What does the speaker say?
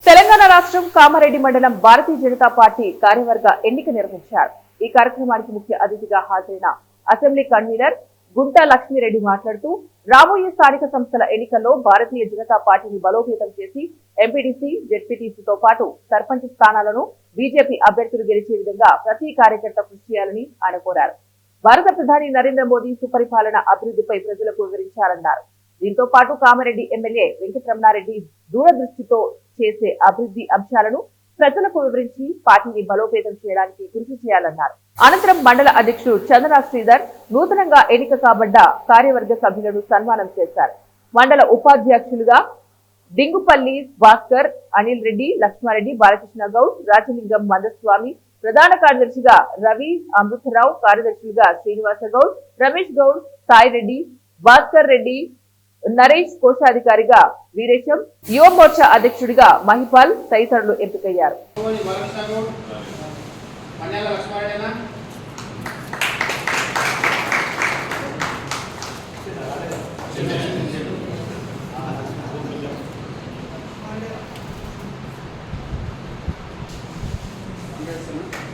తెలంగాణ రాష్ట్రం కామారెడ్డి మండలం భారతీయ జనతా పార్టీ కార్యవర్గ ఎన్నిక నిర్వహించారు. ఈ కార్యక్రమానికి ముఖ్య అతిథిగా హాజరైన అసెంబ్లీ కన్వీనర్ గుంటా లక్ష్మీరెడ్డి మాట్లాడుతూ రాబోయే స్థానిక సంస్థల ఎన్నికల్లో భారతీయ జనతా పార్టీని బలోపేతం చేసి ఎంపీటీసీ, జెడ్పీటీసీతో పాటు సర్పంచ్ స్థానాలను బీజేపీ అభ్యర్థులు గెలిచే విధంగా ప్రతి కార్యకర్త కృషి చేయాలని ఆయన కోరారు. భారత ప్రధాని నరేంద్ర మోదీ సుపరిపాలన అభివృద్ధిపై ప్రజలకు వివరించారన్నారు. దీంతో పాటు కామారెడ్డి ఎమ్మెల్యే వెంకటరమణారెడ్డి దూరదృష్టితో చేసే అభివృద్ధి అంశాలను ప్రజలకు వివరించి పార్టీని బలోపేతం చేయడానికి కృషి చేయాలన్నారు. అనంతరం మండల అధ్యక్షుడు చందనా శ్రీధర్ నూతనంగా ఎన్నిక కాబడ్డ కార్యవర్గ సభ్యులను సన్మానం చేశారు. మండల ఉపాధ్యక్షులుగా డింగుపల్లి భాస్కర్, అనిల్ రెడ్డి, లక్ష్మారెడ్డి, బాలకృష్ణ గౌడ్, రాజలింగం మందస్వామి, ప్రధాన కార్యదర్శిగా రవి, అమృతరావు, కార్యదర్శులుగా శ్రీనివాస గౌడ్, రమేష్ గౌడ్, సాయి రెడ్డి, భాస్కర్ రెడ్డి, నరేష్, కోశాధికారిగా వీరేశం, యువ మోర్చా అధ్యక్షుడిగా మహిపాల్ తదితరులు ఎంపికయ్యారు. Yes,